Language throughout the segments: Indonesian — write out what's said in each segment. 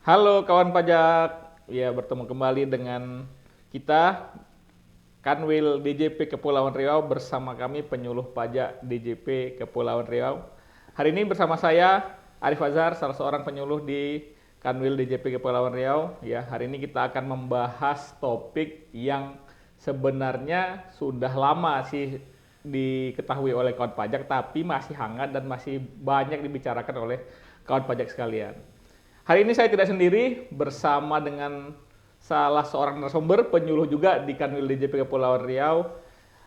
Halo kawan pajak, ya bertemu kembali dengan kita Kanwil DJP Kepulauan Riau bersama kami penyuluh pajak DJP Kepulauan Riau. Hari ini bersama saya Arif Azhar, salah seorang penyuluh di Kanwil DJP Kepulauan Riau. Ya, hari ini kita akan membahas topik yang sebenarnya sudah lama sih diketahui oleh kawan pajak, tapi masih hangat dan masih banyak dibicarakan oleh kawan pajak sekalian. Hari ini saya tidak sendiri, bersama dengan salah seorang narasumber penyuluh juga di Kanwil DJP Kepulauan Riau.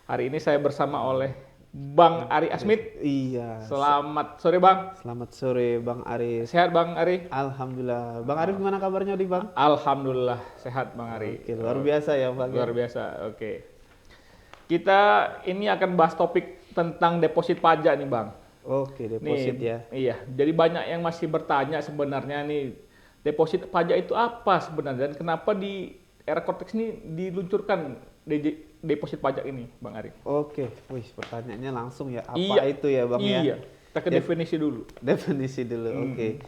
Hari ini saya bersama oleh Bang Ari Asmit. Iya. Selamat sore Bang. Selamat sore Bang Arif. Sehat Bang Ari? Alhamdulillah. Bang Arif gimana kabarnya nih Bang? Alhamdulillah sehat Bang Ari. Oke, luar biasa ya Bang. Luar biasa, oke. Kita ini akan bahas topik tentang deposit pajak nih Bang. Oke, deposit Nih, ya. iya, jadi banyak yang masih bertanya sebenarnya nih, deposit pajak itu apa sebenarnya dan kenapa di era Cortex ini diluncurkan deposit pajak ini, Bang Ari? Oke, wih pertanyaannya langsung ya. Apa Iya, itu ya Bang ya? iya. Kita ke definisi dulu. Definisi dulu. Oke.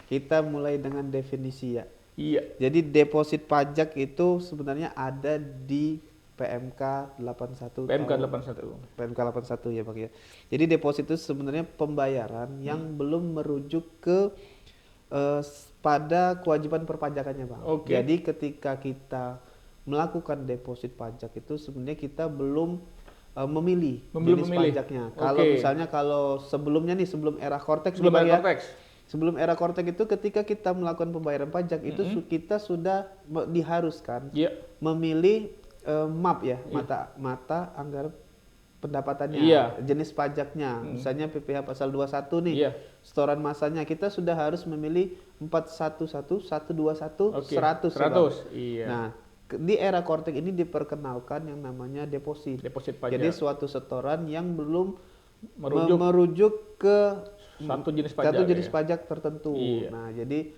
Kita mulai dengan definisi ya. Iya, Jadi deposit pajak itu sebenarnya ada di PMK 81 PMK tahun 81. PMK 81 ya Bang ya. Jadi deposit itu sebenarnya pembayaran yang belum merujuk ke pada kewajiban perpajakannya Bang. Oke. Jadi ketika kita melakukan deposit pajak itu sebenarnya kita belum memilih Belum jenis memilih. pajaknya. Kalau Oke. misalnya kalau sebelumnya nih sebelum era Cortex Sebelum nih, Bang ada ya. Cortex. Sebelum era Cortex itu ketika kita melakukan pembayaran pajak itu kita sudah diharuskan Iya. memilih MAP ya, mata anggaran pendapatannya, Iya. jenis pajaknya. Misalnya PPh pasal 21 nih. Iya. Setoran masanya kita sudah harus memilih 411, 121, Oke. 100. ya, 100. Bang. Iya. Nah, di era Cortex ini diperkenalkan yang namanya deposit. Deposit pajak. Jadi suatu setoran yang belum Merujuk merujuk ke satu jenis pajak. satu jenis ya. pajak tertentu. Iya. Nah, jadi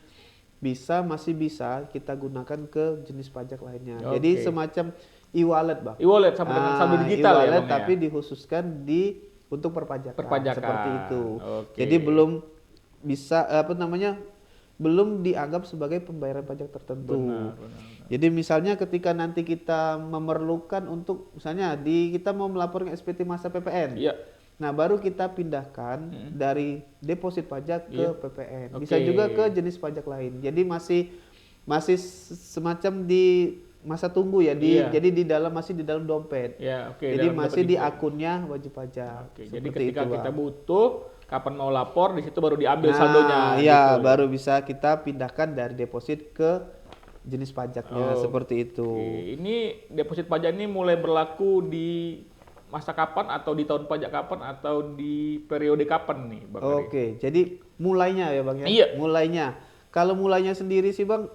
masih bisa kita gunakan ke jenis pajak lainnya. Oke. Jadi semacam e-wallet, Bang. E-wallet sama dengan saldo digital ya, e-wallet Bang, ya? tapi dikhususkan untuk perpajakan. Perpajakan. Seperti itu. Oke. Jadi belum bisa belum dianggap sebagai pembayaran pajak tertentu. Benar. Jadi misalnya ketika nanti kita memerlukan untuk misalnya kita mau melaporkan SPT masa PPN. Iya. Nah, baru kita pindahkan dari deposit pajak ke Iya. PPN. Oke. Bisa juga ke jenis pajak lain. Jadi masih semacam di masa tunggu ya. Iya. Jadi masih di dalam dompet. Ya, oke. Jadi dalam masih dapat di info. akunnya wajib pajak. Oke, jadi Seperti ketika itu, kita Bang. butuh, kapan mau lapor, di situ baru diambil Nah, saldonya. iya, gitu. baru bisa kita pindahkan dari deposit ke jenis pajaknya Oh, seperti itu. Oke, ini deposit pajak ini mulai berlaku di masa kapan atau di tahun pajak kapan atau di periode kapan nih, Bang Ari? Oke, jadi mulainya ya Bang ya. Iya. Mulainya. Kalau mulainya sendiri sih Bang,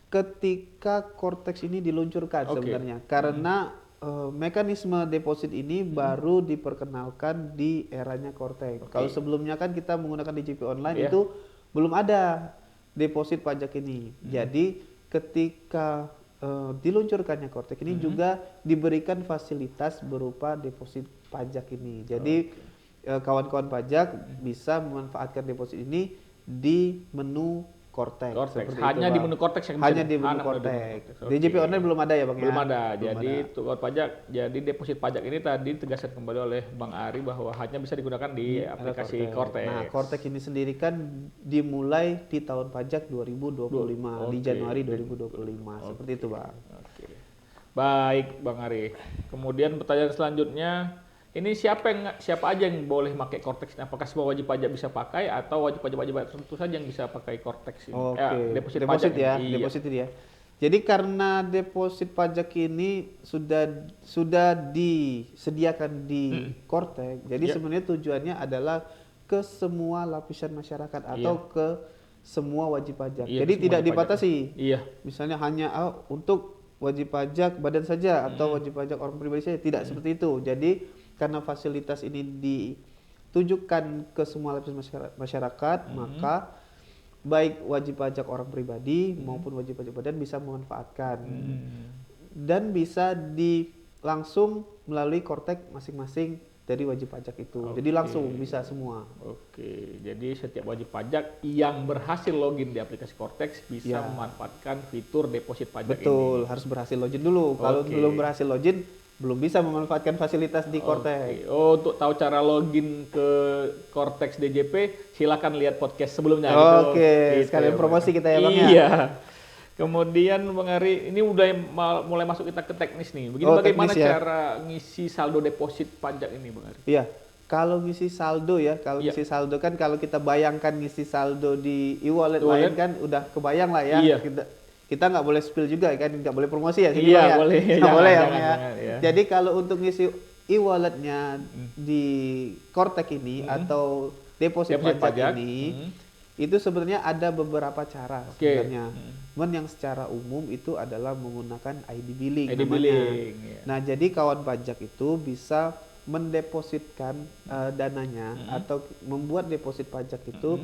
ketika Cortex ini diluncurkan Oke. sebenarnya. Karena mekanisme deposit ini baru diperkenalkan di eranya Cortex. Oke. Kalau sebelumnya kan kita menggunakan DJP online Iya. itu belum ada deposit pajak ini. Jadi ketika diluncurkannya Cortex ini juga diberikan fasilitas berupa deposit pajak ini. Jadi kawan-kawan pajak bisa memanfaatkan deposit ini di menu Cortex. Cortex. Seperti Hanya itu, di Bang. menu Cortex yang bisa Hanya di menu anak Cortex. Oke. DJP online belum ada ya Bang ya? Belum ada. Belum Jadi ada. untuk pajak, jadi deposit pajak ini tadi tegaskan kembali oleh Bang Ari bahwa hanya bisa digunakan di aplikasi Cortex. Nah, Cortex ini sendiri kan dimulai di tahun pajak 2025, di Oke. Januari 2025. Seperti itu, Bang. Oke. Baik, Bang Ari. Kemudian pertanyaan selanjutnya, ini siapa aja yang boleh pakai Cortex? Apakah semua wajib pajak bisa pakai atau wajib pajak tertentu saja yang bisa pakai Cortex ini? Oke, Deposit deposit pajak ya, ini. Iya. deposit ini ya. Jadi karena deposit pajak ini sudah disediakan di Cortex, jadi Iya. sebenarnya tujuannya adalah ke semua lapisan masyarakat atau ke semua wajib pajak. Iya, Jadi semua tidak wajib pajak. dibatasi. Iya. Misalnya hanya untuk wajib pajak badan saja atau wajib pajak orang pribadi saja, tidak seperti itu. Jadi karena fasilitas ini ditujukan ke semua lapisan masyarakat, maka baik wajib pajak orang pribadi maupun wajib pajak badan bisa memanfaatkan dan bisa langsung melalui Cortex masing-masing dari wajib pajak itu. Jadi Oke. langsung bisa semua. Oke, jadi setiap wajib pajak yang berhasil login di aplikasi Cortex bisa Ya. memanfaatkan fitur deposit pajak Betul, ini. harus berhasil login dulu. Kalau Oke. belum berhasil login, belum bisa memanfaatkan fasilitas di Oke. Cortex. Oh, untuk tahu cara login ke Cortex DJP, silakan lihat podcast sebelumnya. Oke, Gitu sekalian ya, promosi Bang. kita ya, Bang, ya. Iya. Kemudian Bang Ari, ini udah mulai masuk kita ke teknis nih. Begini, Oh, bagaimana teknis ya. cara ngisi saldo deposit pajak ini, Bang Ari? Iya, kalau ngisi saldo ya, kalau Iya. ngisi saldo kan kalau kita bayangkan ngisi saldo di e-wallet E-wallet. lain kan udah kebayang lah ya. Iya. Kita nggak boleh spill juga kan, nggak boleh promosi ya. Iya, sini, Bang, ya? boleh. Nggak Jangan, boleh ya, jangan, Bang, ya. jangan, ya. Jadi kalau untuk ngisi e-walletnya di Cortex ini atau deposit Deposit pajak, pajak. ini, itu sebenarnya ada beberapa cara Oke. sebenarnya. Cuman yang secara umum itu adalah menggunakan ID billing ID namanya. billing, ya. Nah, jadi kawan pajak itu bisa mendepositkan dananya atau membuat deposit pajak itu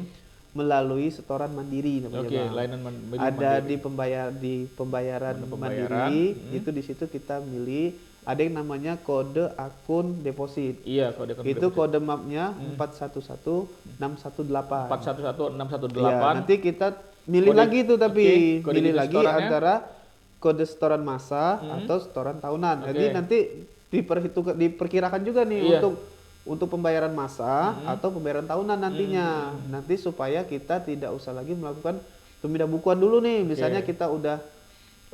melalui setoran mandiri namanya, Oke, Bang. layanan billing Ada mandiri. di pembayaran Mode pembayaran, mandiri, itu di situ kita milih ada yang namanya kode akun deposit. Iya, kode akun Itu deposit. kode mapnya 411618. 411618. Ya, nanti kita milih Kode- lagi itu tapi oke, kode milih jenis lagi setorannya? antara kode setoran masa atau setoran tahunan. Oke. Jadi nanti diperkirakan juga nih Iya. untuk pembayaran masa atau pembayaran tahunan nantinya. Nanti supaya kita tidak usah lagi melakukan pemindahbukuan dulu nih. Misalnya kita udah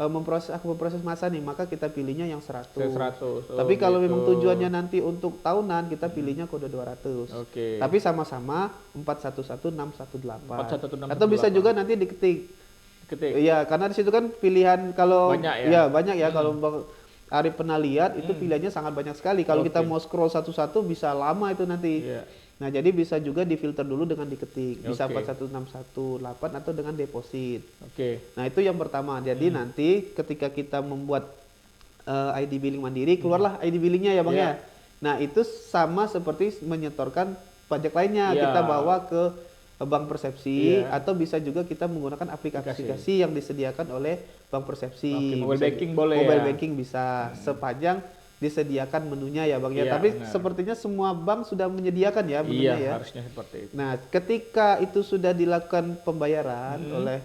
memproses masa nih, maka kita pilihnya yang 100. 100. Oh, Tapi kalau gitu. memang tujuannya nanti untuk tahunan, kita pilihnya kode 200. Oke. Tapi sama-sama 411618. 411618. Atau bisa juga nanti diketik. Ketik. Iya, karena di situ kan pilihan kalau Banyak ya? Iya, banyak ya kalau Bang Ari pernah lihat itu pilihannya sangat banyak sekali. Kalau kita Oke. mau scroll satu-satu bisa lama itu nanti. Iya. Nah, jadi bisa juga difilter dulu dengan diketik. Bisa Oke. 41618 atau dengan deposit. Oke. Nah, itu yang pertama. Jadi nanti ketika kita membuat ID billing mandiri, keluarlah ID billingnya ya Bang Iya. ya. Nah, itu sama seperti menyetorkan pajak lainnya. Iya. Kita bawa ke Bank Persepsi Iya. atau bisa juga kita menggunakan aplikasi yang disediakan oleh Bank Persepsi. Oke, mobile Bisa- banking boleh Mobile ya? banking bisa sepanjang disediakan menunya ya Bang ya. Iya, Tapi benar. sepertinya semua bank sudah menyediakan ya menunya Iya, ya. harusnya seperti itu. Nah, ketika itu sudah dilakukan pembayaran oleh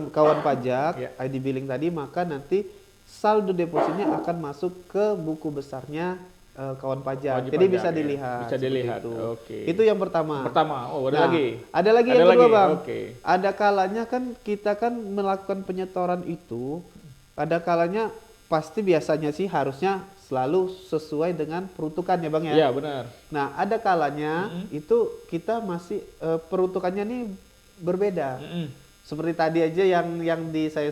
kawan pajak, Ya. ID billing tadi, maka nanti saldo depositnya akan masuk ke buku besarnya kawan pajak. Wajib jadi pajak, bisa ya. dilihat. Bisa seperti dilihat, itu. oke. Itu yang pertama. Pertama, oh ada Nah, lagi. Ada lagi Ada yang kedua, lagi, Bang. oke. Ada kalanya kan kita kan melakukan penyetoran itu, ada kalanya pasti biasanya sih harusnya selalu sesuai dengan peruntukan ya, Bang ya. Iya, benar. Nah, ada kalanya itu kita masih peruntukannya nih berbeda. Seperti tadi aja yang saya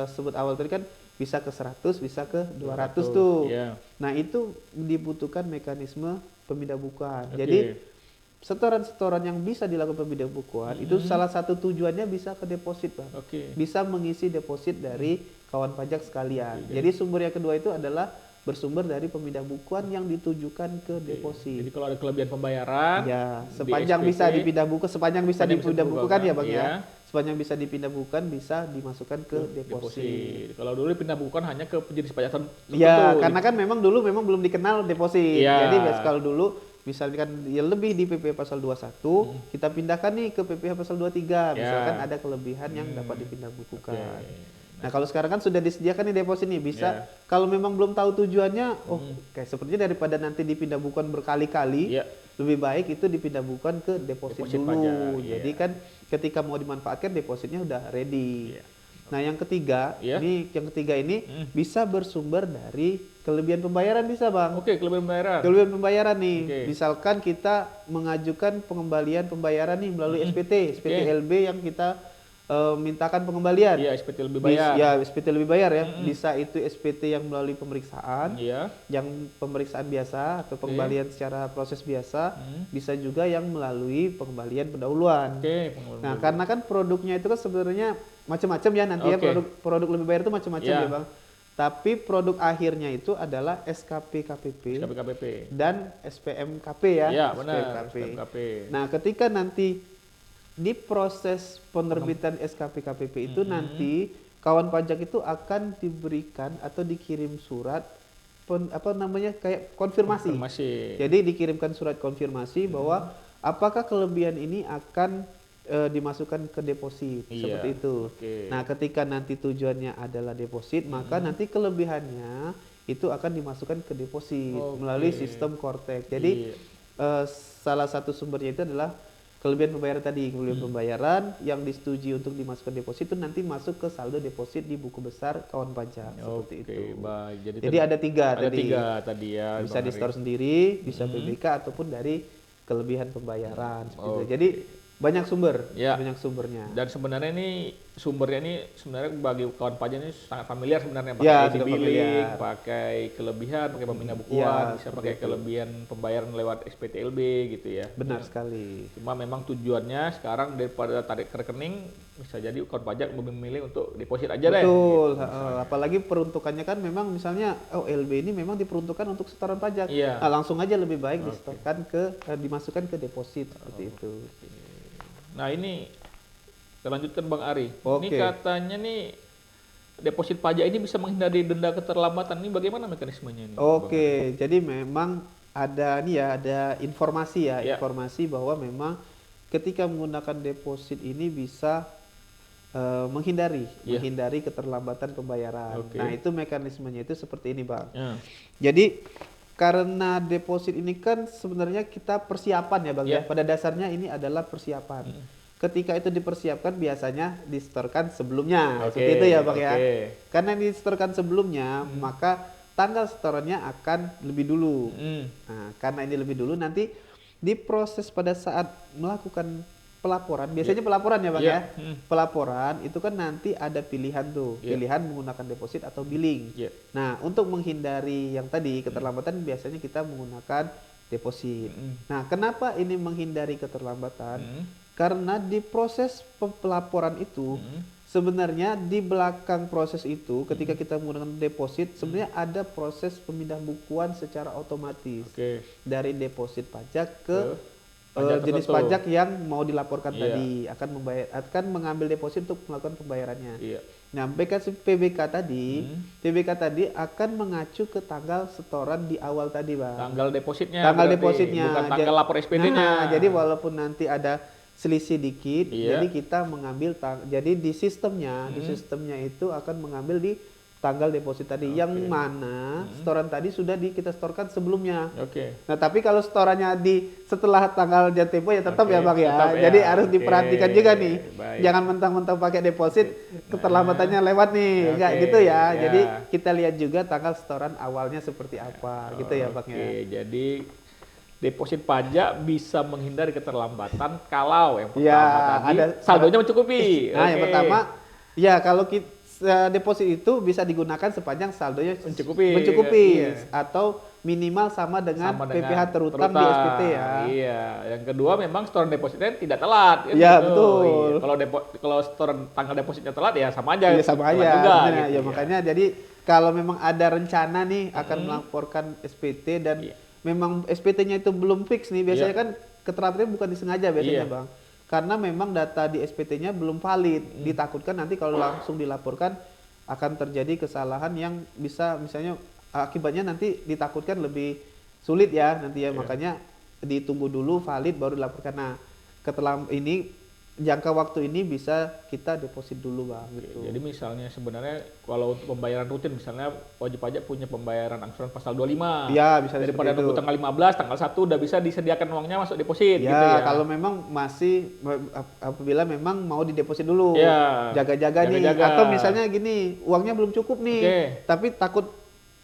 sebut awal tadi kan bisa ke 100, bisa ke 200 tuh. Iya. Nah, itu dibutuhkan mekanisme pemindahbukuan. Oke. Jadi setoran-setoran yang bisa dilakukan pemindahbukuan itu salah satu tujuannya bisa ke deposit, Bang. Oke. Bisa mengisi deposit dari kawan pajak sekalian. Jadi sumber yang kedua itu adalah bersumber dari pemindahbukuan yang ditujukan ke deposit. Jadi kalau ada kelebihan pembayaran, Ya, di sepanjang SPT, bisa dipindah buku, sepanjang bisa sepanjang bisa dipindah bukukan ya, Bang iya. ya. Sepanjang bisa dipindah bukukan bisa dimasukkan ke deposit. Kalau dulu pindah bukan hanya ke jenis pajak tertentu. Ya, karena kan memang dulu belum dikenal deposit. Iya. Jadi kalau dulu misalkan ya lebih di PP pasal 21, kita pindahkan nih ke PP pasal 23. Misalkan ada kelebihan yang dapat dipindah bukukan. Oke. Nah, kalau sekarang kan sudah disediakan nih deposit nih, bisa Ya. kalau memang belum tahu tujuannya, kayak sepertinya daripada nanti dipindah bukuan berkali-kali, Iya. lebih baik itu dipindah bukuan ke deposit Deposit dulu. pajak, iya. Jadi kan ketika mau dimanfaatkan depositnya udah ready. Iya. Nah, yang ketiga, Iya. yang ketiga ini bisa bersumber dari kelebihan pembayaran bisa, Bang. Oke, kelebihan pembayaran. Kelebihan pembayaran nih. Oke. Misalkan kita mengajukan pengembalian pembayaran nih melalui SPT LB yang kita mintakan pengembalian. Iya, SPT lebih bayar. Ya, SPT lebih bayar ya. Bisa itu SPT yang melalui pemeriksaan, Iya. yang pemeriksaan biasa atau pengembalian secara proses biasa, bisa juga yang melalui pengembalian pendahuluan. Oke, pengembalian. Nah, karena kan produknya itu kan sebenarnya macam-macam ya nanti ya, Oke. produk lebih bayar itu macam-macam Ya. ya, Bang. Tapi produk akhirnya itu adalah SKP KPP KPP. dan SPMKP ya. Iya, benar. SPMKP. SPMKP. Nah, ketika nanti di proses penerbitan SKP KPP itu nanti kawan pajak itu akan diberikan atau dikirim surat kayak konfirmasi. Konfirmasi. Jadi dikirimkan surat konfirmasi bahwa apakah kelebihan ini akan dimasukkan ke deposit, Iya. seperti itu. Oke. Nah, ketika nanti tujuannya adalah deposit, maka nanti kelebihannya itu akan dimasukkan ke deposit Oke. melalui sistem Cortex. Jadi salah satu sumbernya itu adalah kelebihan pembayaran tadi, kelebihan pembayaran yang disetujui untuk dimasukkan deposit itu nanti masuk ke saldo deposit di buku besar kawan pajak, seperti Oke, itu. baik. Jadi ada tiga ada tadi. tiga tadi ya. Bisa Bang di Ari. store sendiri, bisa PBK ataupun dari kelebihan pembayaran seperti itu. Oke. Jadi banyak sumber, Ya. banyak sumbernya. Dan sebenarnya ini sumbernya ini sebenarnya bagi kawan pajak ini sangat familiar sebenarnya, Ya, pakai sudah e-billing, familiar. pakai kelebihan, pakai pemindah Ya, bukuan, bisa seperti pakai itu. kelebihan pembayaran lewat SPTLB gitu ya. Benar sekali. Cuma memang tujuannya sekarang daripada tarik ke rekening bisa jadi kawan pajak memilih untuk deposit aja deh. Betul, gitu, apalagi peruntukannya kan memang misalnya LB ini memang diperuntukkan untuk setoran pajak. Iya. Nah, langsung aja lebih baik disetorkan dimasukkan ke deposit seperti itu. Nah ini kita lanjutkan Bang Ari. Ini Oke. katanya nih deposit pajak ini bisa menghindari denda keterlambatan. Ini bagaimana mekanismenya ini? Bang Ari? Oke, jadi memang ada nih ya, ada informasi ya, Ya. informasi bahwa memang ketika menggunakan deposit ini bisa Ya. menghindari keterlambatan pembayaran. Oke. Nah, itu mekanismenya itu seperti ini, Bang. Ya. Jadi karena deposit ini kan sebenarnya kita persiapan ya, Bang Ya. ya. Pada dasarnya ini adalah persiapan. Ketika itu dipersiapkan biasanya disetorkan sebelumnya. Oke, Seperti itu ya, Bang ya. oke. Karena disetorkan sebelumnya, maka tanggal setorannya akan lebih dulu. Nah, karena ini lebih dulu nanti diproses pada saat melakukan pelaporan. Biasanya pelaporan ya, Bang Ya. ya. Pelaporan itu kan nanti ada pilihan tuh, Ya. pilihan menggunakan deposit atau billing. Ya. Nah, untuk menghindari yang tadi keterlambatan biasanya kita menggunakan deposit. Nah, kenapa ini menghindari keterlambatan? Karena di proses pelaporan itu sebenarnya di belakang proses itu ketika kita menggunakan deposit sebenarnya ada proses pemindah bukuan secara otomatis Oke. dari deposit pajak ke Pajak jenis tertentu. pajak yang mau dilaporkan Iya. tadi akan mengambil deposit untuk melakukan pembayarannya. Iya. Nah, PBK tadi akan mengacu ke tanggal setoran di awal tadi, Bang. Tanggal depositnya. Tanggal berarti, depositnya. Bukan tanggal lapor SPT-nya. Nah, jadi walaupun nanti ada selisih dikit, Iya. jadi kita mengambil jadi di sistemnya itu akan mengambil di tanggal deposit tadi yang mana setoran tadi sudah kita setorkan sebelumnya. Oke. Nah, tapi kalau setorannya setelah tanggal jatuh tempo ya tetap Oke, ya, Bang ya. tetap ya. Jadi harus Oke, diperhatikan juga nih. baik. Jangan mentang-mentang pakai deposit keterlambatannya lewat nih. Enggak Oke, gitu ya. ya. Jadi kita lihat juga tanggal setoran awalnya seperti apa gitu ya, Bang ya. Oke, jadi deposit pajak bisa menghindari keterlambatan kalau yang pertama Ya, tadi ada saldonya mencukupi. Nah, yang Oke. pertama, ya kalau deposit itu bisa digunakan sepanjang saldonya Mencukupi. Iya. atau minimal sama dengan Sama PPh terutang di SPT ya. Iya. Yang kedua memang setoran depositnya tidak telat. kan Iya, gitu. betul. Iya. Kalau setoran tanggal depositnya telat ya sama aja. Ya sama telat aja. juga, Bener, gitu, ya makanya jadi kalau memang ada rencana nih akan melaporkan SPT dan Iya. memang SPT-nya itu belum fix nih, biasanya Iya. kan keterlambatan bukan disengaja biasanya, Iya. Bang. Karena memang data di SPT-nya belum valid. Ditakutkan nanti kalau langsung dilaporkan akan terjadi kesalahan yang bisa misalnya akibatnya nanti ditakutkan lebih sulit ya nanti ya. Iya. Makanya ditunggu dulu valid baru dilaporkan. Nah, ini jangka waktu ini bisa kita deposit dulu, Bang, gitu. Jadi misalnya sebenarnya kalau untuk pembayaran rutin misalnya wajib pajak punya pembayaran angsuran pasal 25. Iya, bisa Daripada seperti itu. nunggu tanggal 15, tanggal 1 udah bisa disediakan uangnya masuk deposit Ya, gitu ya. kalau memang masih apabila memang mau dideposit dulu. Iya, Jaga-jaga nih. jaga-jaga. Atau misalnya gini, uangnya belum cukup nih. Oke. Tapi takut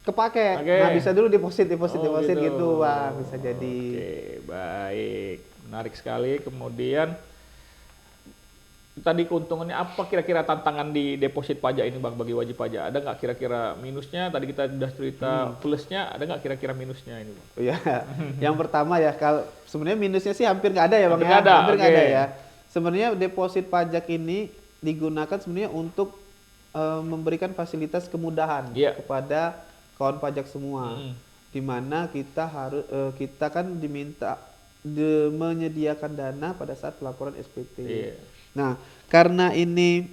kepake. Oke. Nah, bisa dulu deposit Oh, gitu, Bang. Bisa jadi. Oke, baik. Menarik sekali. Kemudian tadi keuntungannya apa kira-kira tantangan di deposit pajak ini, Bang, bagi wajib pajak? Ada nggak kira-kira minusnya? Tadi kita sudah cerita plusnya, ada nggak kira-kira minusnya ini, Bang? Ya, yang pertama ya, kalau sebenarnya minusnya sih hampir nggak ada ya, Bang. Hampir Ya. nggak ada, Hampir nggak oke. ada ya. Sebenarnya deposit pajak ini digunakan sebenarnya untuk memberikan fasilitas kemudahan Iya. kepada kawan pajak semua. Di mana kita kan diminta menyediakan dana pada saat pelaporan SPT. Iya. Nah, karena ini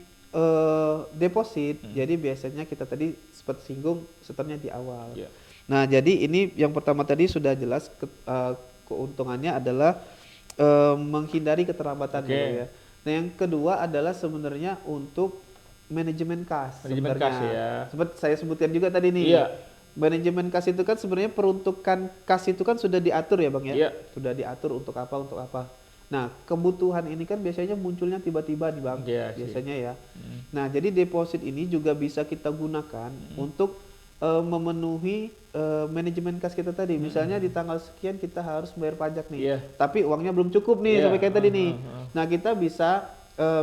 deposit, jadi biasanya kita tadi sempat singgung setornya di awal. Iya. Nah, jadi ini yang pertama tadi sudah jelas keuntungannya adalah menghindari keterlambatan Oke. gitu ya. Nah, yang kedua adalah sebenarnya untuk manajemen kas Manajemen kas sebenarnya. ya. Seperti saya sebutkan juga tadi nih. Iya. Manajemen kas itu kan sebenarnya peruntukan kas itu kan sudah diatur ya Bang ya. Iya. Sudah diatur untuk apa. Nah, kebutuhan ini kan biasanya munculnya tiba-tiba nih Bang. Iya sih. Biasanya ya. Nah, jadi deposit ini juga bisa kita gunakan untuk memenuhi manajemen kas kita tadi. Misalnya di tanggal sekian kita harus bayar pajak nih. Iya. Tapi uangnya belum cukup nih Iya. sampai kayak tadi nih. Nah, kita bisa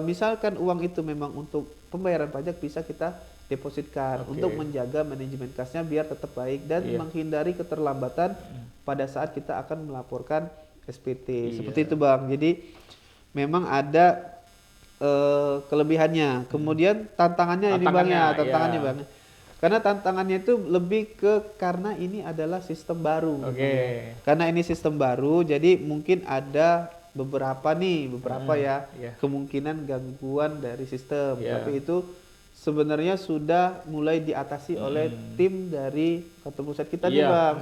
misalkan uang itu memang untuk pembayaran pajak bisa kita depositkan Oke. untuk menjaga manajemen kasnya biar tetap baik dan Iya. menghindari keterlambatan pada saat kita akan melaporkan SPT. Iya. Seperti itu Bang. Jadi memang ada kelebihannya. Kemudian tantangannya ini Bang ya, tantangannya iya. Bang. Karena tantangannya itu lebih karena ini adalah sistem baru. Oke. Karena ini sistem baru, jadi mungkin ada beberapa ya iya. kemungkinan gangguan dari sistem. Iya. Tapi itu sebenarnya sudah mulai diatasi oleh tim dari kantor pusat kita nih Iya. Bang.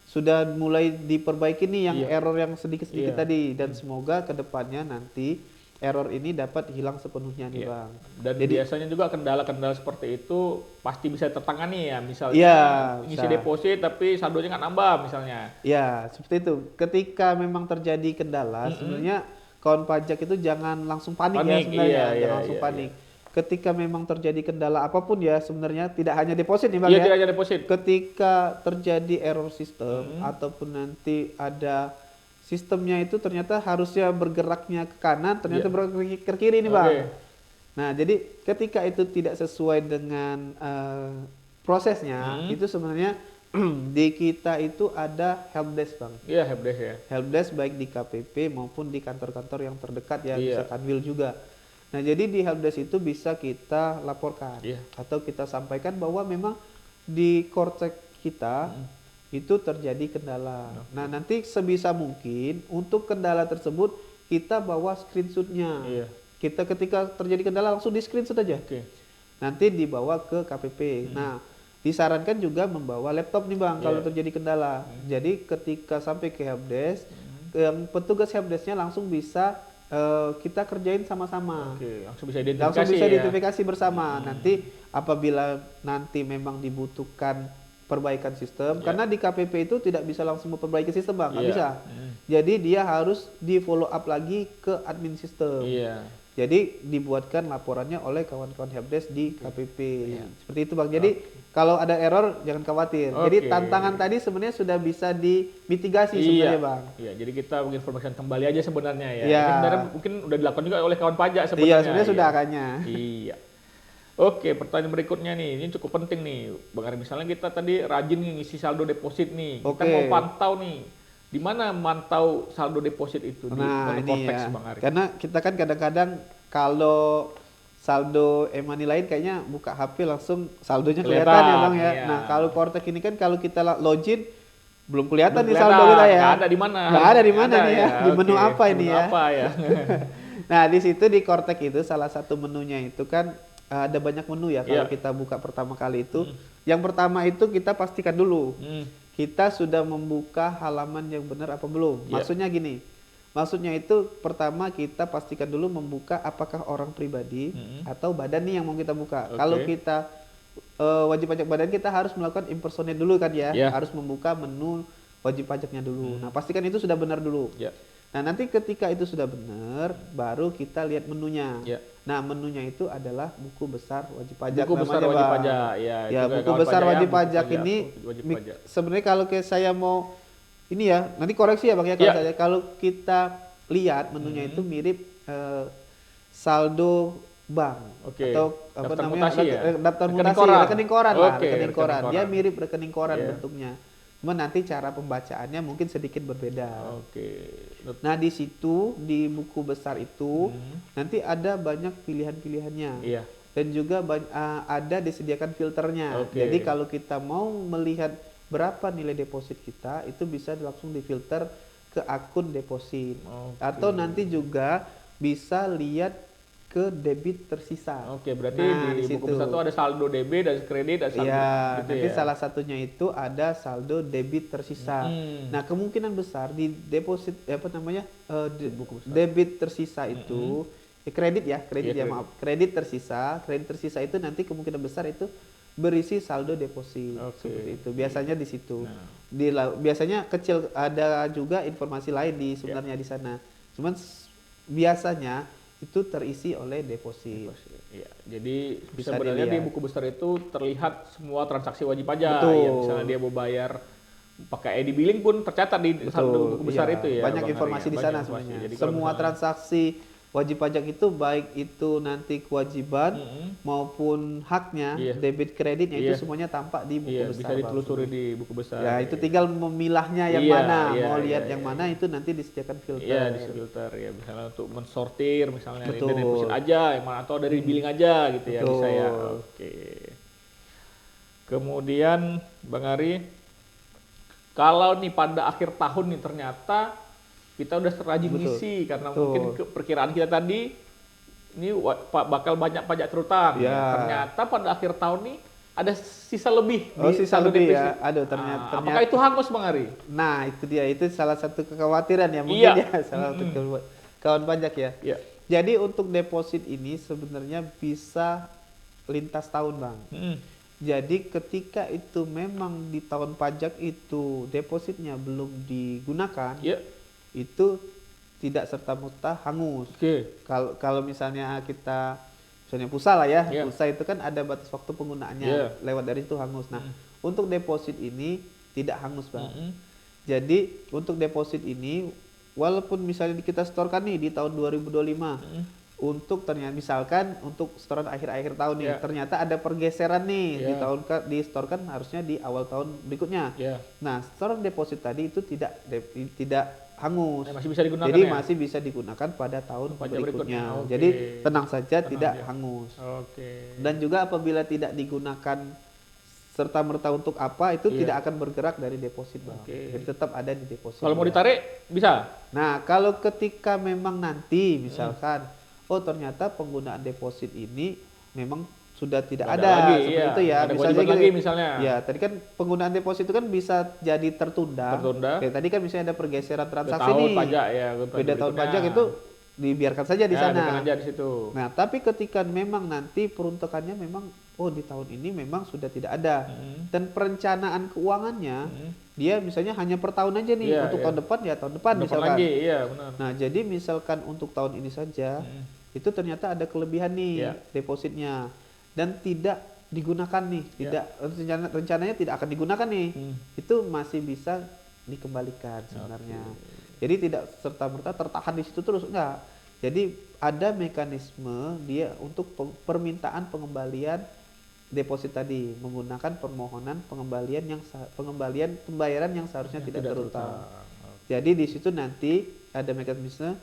Sudah mulai diperbaiki nih yang Iya. error yang sedikit-sedikit Iya. tadi dan semoga kedepannya nanti error ini dapat hilang sepenuhnya nih Iya. Bang. Dan Jadi- biasanya juga kendala-kendala seperti itu pasti bisa tertangani ya. Misalnya Iya, ngisi bisa. deposit tapi saldonya nggak nambah misalnya. Ya, seperti itu. Ketika memang terjadi kendala, sebenarnya kawan pajak itu jangan langsung panik, ya Panik, sebenarnya, iya, jangan iya, langsung iya, panik. Ketika memang terjadi kendala apapun ya, sebenarnya tidak hanya deposit nih Bang Iya, ya. tidak ada deposit. Ketika terjadi error sistem ataupun nanti ada sistemnya itu ternyata harusnya bergeraknya ke kanan, ternyata Iya. bergerak ke kiri nih Oke. Bang. Nah, jadi ketika itu tidak sesuai dengan prosesnya, itu sebenarnya di kita itu ada helpdesk Bang. Iya, helpdesk ya. Helpdesk baik di KPP maupun di kantor-kantor yang terdekat ya, Iya. bisa Kanwil juga. Nah, jadi di helpdesk itu bisa kita laporkan Iya. atau kita sampaikan bahwa memang di kortek kita itu terjadi kendala. Nah, nanti sebisa mungkin untuk kendala tersebut kita bawa screenshotnya. Iya. Kita ketika terjadi kendala langsung di screenshot aja. Oke. Nanti dibawa ke KPP. Nah, disarankan juga membawa laptop nih Bang kalau Iya. terjadi kendala. Jadi ketika sampai ke helpdesk, yang petugas helpdesknya langsung bisa kita kerjain sama-sama. Oke, langsung bisa identifikasi Langsung bisa ya. identifikasi bersama. Nanti apabila nanti memang dibutuhkan perbaikan sistem, karena di KPP itu tidak bisa langsung memperbaiki sistem Bang, nggak Iya. bisa. Jadi dia harus di follow up lagi ke admin sistem. Iya. Jadi dibuatkan laporannya oleh kawan-kawan helpdesk di KPP. Seperti itu Bang. Jadi kalau ada error jangan khawatir. Jadi Oke. tantangan tadi sebenarnya sudah bisa dimitigasi sebenarnya Bang. Iya, jadi kita menginformasikan kembali aja sebenarnya ya. Iya. Ini sebenarnya mungkin udah dilakukan juga oleh kawan pajak Iya, sebenarnya. sebenarnya sudah akannya. Iya. Oke, pertanyaan berikutnya nih, ini cukup penting nih, Bang Ari. Misalnya kita tadi rajin nih ngisi saldo deposit nih, kita Oke. mau pantau nih, di mana mantau saldo deposit itu di Nah, ini Cortex, ya. Bang Ari? Karena kita kan kadang-kadang kalau saldo e-money lain kayaknya buka HP langsung saldonya kelihatan ya Bang ya. Iya. Nah, kalau Cortex ini kan kalau kita login belum kelihatan Belum nih saldo kita ya. nggak ada di mana. Nggak ada di mana Nggak nih ada ya. Di menu Oke, apa ini menu ya? apa ya? Nah, di situ di Cortex itu salah satu menunya itu kan ada banyak menu ya kalau Iya. kita buka pertama kali itu. Yang pertama itu kita pastikan dulu kita sudah membuka halaman yang benar apa belum. Iya. Maksudnya gini. Maksudnya itu pertama kita pastikan dulu membuka apakah orang pribadi atau badan nih yang mau kita buka. Oke. Kalau kita wajib pajak badan kita harus melakukan impersonate dulu kan ya. Iya. Harus membuka menu wajib pajaknya dulu. Nah, pastikan itu sudah benar dulu. Ya. Nah, nanti ketika itu sudah benar, baru kita lihat menunya. Ya. Nah, menunya itu adalah buku besar wajib pajak Buku besar namanya, wajib Bang. pajak, ya, itu Ya, kayak buku kawan besar pajak ya, wajib buku pajak pajak, ini wajib pajak. sebenarnya kalau kayak saya mau ini ya, nanti koreksi ya Bang ya kalau Ya. saya kalau kita lihat menunya itu mirip saldo bank Oke. atau apa Daftar namanya mutasi ya? daftar Rekening mutasi koran. rekening koran lah, Oke, rekening koran. rekening Dia koran. mirip rekening koran Iya. bentuknya. Cuma nanti cara pembacaannya mungkin sedikit berbeda. Oke. Nah, di situ di buku besar itu nanti ada banyak pilihan-pilihannya. Iya. Dan juga ada disediakan filternya. Oke. Jadi kalau kita mau melihat berapa nilai deposit kita, itu bisa langsung difilter ke akun deposit. Oke. Atau nanti juga bisa lihat ke debit tersisa. Oke, berarti Nah, di buku besar itu ada saldo debit, ada kredit, ada saldo iya, gitu nanti ya. salah satunya itu ada saldo debit tersisa. Nah, kemungkinan besar di deposit Buku besar. debit tersisa itu kredit Iya, ya, kredit. maaf. Kredit tersisa itu nanti kemungkinan besar itu berisi saldo deposit. Oke. Seperti itu. Biasanya di situ. Nah. Biasanya kecil, ada juga informasi lain sebenarnya di sana. Cuman biasanya itu terisi oleh deposit. Iya, jadi Bisa sebenarnya di dilihat. buku besar itu terlihat semua transaksi wajib pajak. Betul. Ya, misalnya dia mau bayar pakai ID billing pun tercatat di saldo buku besar iya. itu ya. Banyak Bang Ari, informasi ya. di Banyak sana informasi. sebenarnya. Jadi kalau Semua misalnya- transaksi wajib pajak itu baik itu nanti kewajiban maupun haknya, Iya. debit kreditnya Iya. itu semuanya tampak di buku Iya, besar. bisa Bang. ditelusuri di buku besar. Ya, itu tinggal memilahnya yang Iya, mana, iya, mau iya, lihat iya, yang mana itu nanti disediakan filter. Iya, di filter ya, misalnya untuk mensortir misalnya ini Betul. dari deposit aja, yang mana atau dari billing aja gitu ya, bisa ya. Betul. Oke. Kemudian Bang Ari, kalau nih pada akhir tahun nih ternyata kita udah rajin Betul. ngisi karena Betul. mungkin perkiraan kita tadi ini bakal banyak pajak terutang. Ya. Ternyata pada akhir tahun nih ada sisa lebih Oh, di sisa saldo lebih defisit. ya. Aduh, ternyata Apakah itu hangus Bang Ari? Nah, itu dia. Itu salah satu kekhawatiran ya mungkin Iya. ya, salah satu kawan pajak ya. Iya. Jadi untuk deposit ini sebenarnya bisa lintas tahun, Bang. Jadi ketika itu memang di tahun pajak itu depositnya belum digunakan, Iya. itu tidak serta-merta hangus. Oke. Kalau misalnya kita misalnya pulsa lah ya, Iya. pulsa itu kan ada batas waktu penggunaannya, Iya. lewat dari itu hangus. Nah, untuk deposit ini tidak hangus, Bang. Mm-mm. Jadi untuk deposit ini walaupun misalnya kita setorkan nih di tahun 2025, untuk ternyata misalkan untuk setoran akhir-akhir tahun nih, Ya. ternyata ada pergeseran nih di Ya. tahun di setorkan harusnya di awal tahun berikutnya. Ya. Nah, setoran deposit tadi itu tidak hangus. Masih bisa digunakan Jadi ya? masih bisa digunakan pada tahun Pajak berikutnya. berikutnya, oke. Jadi tenang saja, Tenang tidak aja. hangus. Oke. Dan juga apabila tidak digunakan serta merta untuk apa itu Iya. tidak akan bergerak dari deposit, Bang. Oke. Jadi tetap ada di deposit. Kalau mau Bang. ditarik bisa? Nah, kalau ketika memang nanti misalkan oh ternyata penggunaan deposit ini memang sudah tidak Nggak ada, lagi, seperti iya. itu ya. Nggak ada Misalnya kewajiban gini, lagi misalnya. Ya, tadi kan penggunaan deposit itu kan bisa jadi tertunda. Tertunda. Kayak tadi kan misalnya ada pergeseran Udah transaksi tahun nih. pajak ya. Beda tahun pajak itu dibiarkan saja di ya, sana. biarkan aja di situ. Nah, tapi ketika memang nanti peruntukannya memang oh di tahun ini memang sudah tidak ada dan perencanaan keuangannya dia misalnya hanya per tahun aja nih, Iya, untuk iya. tahun depan ya tahun depan Depan misalkan. lagi, iya benar. Nah, jadi misalkan untuk tahun ini saja itu ternyata ada kelebihan nih Iya. depositnya dan tidak digunakan nih, tidak rencananya tidak akan digunakan nih. Itu masih bisa dikembalikan sebenarnya. Jadi tidak serta-merta tertahan di situ terus, enggak. Jadi ada mekanisme dia untuk permintaan pengembalian deposit tadi menggunakan permohonan pengembalian pembayaran yang seharusnya tidak terutang. Jadi di situ nanti ada mekanisme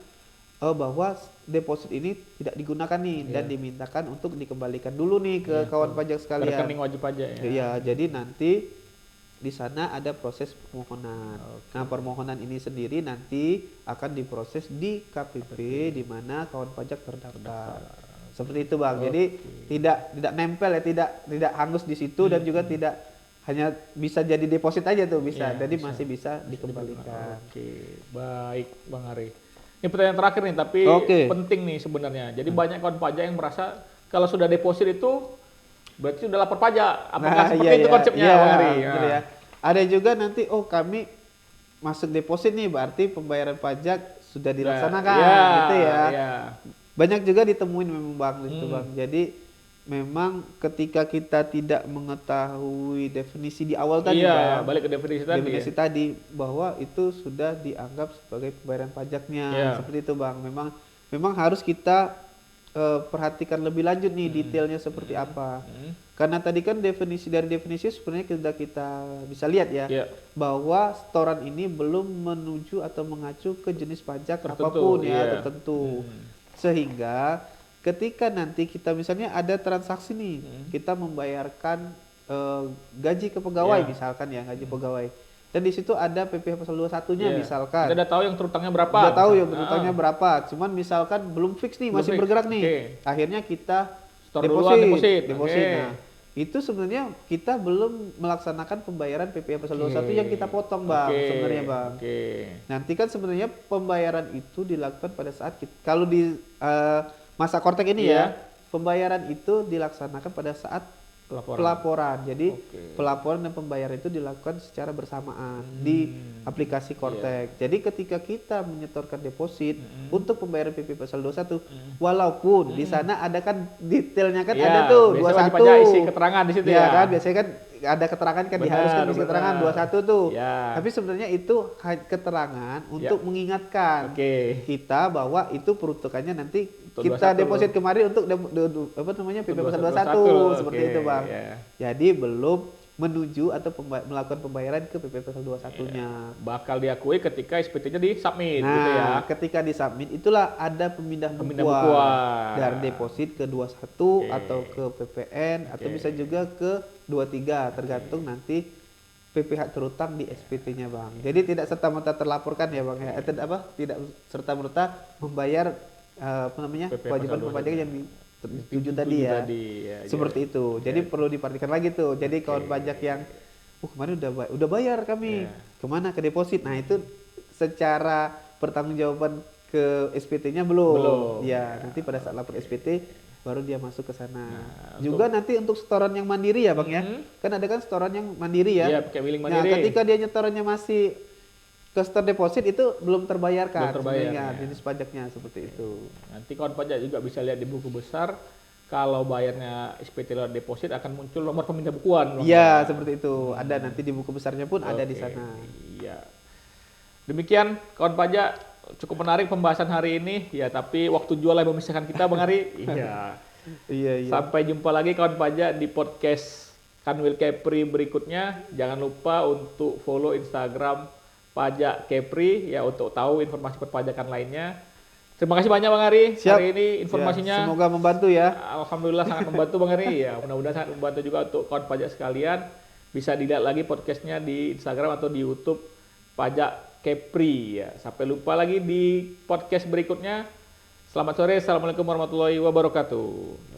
bahwa deposit ini tidak digunakan nih dan dimintakan untuk dikembalikan dulu nih ke kawan pajak sekalian. Rekening wajib pajak ya. Iya, jadi nanti di sana ada proses permohonan. Nah, permohonan ini sendiri nanti akan diproses di KPP di mana kawan pajak terdaftar. Seperti itu, Bang. Jadi tidak nempel ya, tidak hangus di situ dan juga tidak hanya bisa jadi deposit aja tuh bisa. Iya, Jadi bisa. masih bisa dikembalikan. Oke, baik Bang Ari. Ini pertanyaan terakhir nih, tapi Oke. penting nih sebenarnya. Jadi banyak kawan pajak yang merasa kalau sudah deposit itu berarti sudah lapor pajak. Apakah seperti itu konsepnya Bang Ari? betul ya. Ada juga nanti kami masuk deposit nih berarti pembayaran pajak sudah dilaksanakan gitu ya. Iya. Banyak juga ditemuin memang Bang itu Bang. Jadi memang ketika kita tidak mengetahui definisi di awal tadi Iya, Bang, balik ke definisi tadi. definisi tadi bahwa itu sudah dianggap sebagai pembayaran pajaknya. Iya. Seperti itu Bang. Memang harus kita perhatikan lebih lanjut nih detailnya seperti apa. Karena tadi kan definisi sebenarnya kita bisa lihat ya Iya. bahwa setoran ini belum menuju atau mengacu ke jenis pajak Tertentu, apapun ya iya. tertentu. Sehingga ketika nanti kita misalnya ada transaksi nih, kita membayarkan gaji ke pegawai Iya. misalkan ya, gaji pegawai. dan di situ ada PPh pasal 21-nya Iya. misalkan. Kita udah tahu yang terutangnya berapa. Udah tahu misalnya. yang berutangnya berapa, cuman misalkan belum fix nih, Belum masih fix, bergerak nih. oke. Akhirnya kita Store duluan, deposit. Oke. Nah, itu sebenarnya kita belum melaksanakan pembayaran PPh pasal 21 yang kita potong, Bang, Oke. sebenarnya, Bang. Oke. Nanti kan sebenarnya pembayaran itu dilakukan pada saat kalau di masa Kortek ini Iya. ya, pembayaran itu dilaksanakan pada saat Pelaporan. pelaporan. Jadi Oke. pelaporan dan pembayaran itu dilakukan secara bersamaan di aplikasi Kortek. Jadi ketika kita menyetorkan deposit untuk pembayaran PP pasal 21, walaupun di sana ada kan detailnya kan Iya, ada tuh biasanya wajib 21. pajak isi keterangan di situ Iya ya. kan, biasanya kan ada keterangan kan, Benar, diharuskan isi keterangan benar. 21 tuh. Ya. Tapi sebenarnya itu keterangan untuk mengingatkan Oke. kita bahwa itu peruntukannya nanti Untuk kita 21. deposit kemarin untuk apa namanya PP pasal 21 seperti Oke, itu, Bang. ya. Jadi belum menuju atau melakukan pembayaran ke PP pasal 21-nya. Bakal diakui ketika SPT-nya di-submit Nah, gitu ya. ketika disubmit itulah ada pemindahan Pemindahan bukuan bukuan. dari deposit ke 21 Oke. atau ke PPN atau Oke. bisa juga ke 23 tergantung nanti PPh terutang di SPT-nya, Bang. Jadi tidak serta-merta terlaporkan ya, Bang ya. Tidak serta-merta membayar apa namanya? PPh kewajiban pasal perpajakan yang tujuh tadi ya. ya. Seperti itu. Jadi perlu diperhatikan lagi tuh. Jadi kawan pajak yang kemarin udah bayar kami. Ya. Kemana? Ke deposit. Nah, itu secara pertanggungjawaban ke SPT-nya belum. Ya, nanti pada saat lapor SPT baru dia masuk ke sana. Juga nanti untuk setoran yang mandiri ya, Bang ya. Kan ada kan setoran yang mandiri ya. Iya, pakai billing Nah, mandiri. ketika dia nyetorannya masih ke store deposit itu belum terbayarkan Belum terbayar, sebenarnya ya. jenis pajaknya seperti itu. Nanti kawan pajak juga bisa lihat di buku besar kalau bayarnya SPT lewat deposit akan muncul nomor pemindah bukuan. Bang. Iya, seperti itu. Ada nanti di buku besarnya pun ada di Oke, sana. Iya. Demikian kawan pajak, cukup menarik pembahasan hari ini ya, tapi waktu jual yang memisahkan kita Bang Ari. Iya. Iya, iya. Sampai jumpa lagi kawan pajak di podcast Kanwil Kepri berikutnya. Jangan lupa untuk follow Instagram Pajak Kepri ya untuk tahu informasi perpajakan lainnya. Terima kasih banyak Bang Ari. Siap. Hari ini informasinya Ya, semoga membantu ya. alhamdulillah sangat membantu Bang Ari ya. Mudah-mudahan sangat membantu juga untuk kawan pajak sekalian. Bisa dilihat lagi podcastnya di Instagram atau di YouTube Pajak Kepri ya. Sampai lupa lagi di podcast berikutnya. Selamat sore. Assalamualaikum warahmatullahi wabarakatuh.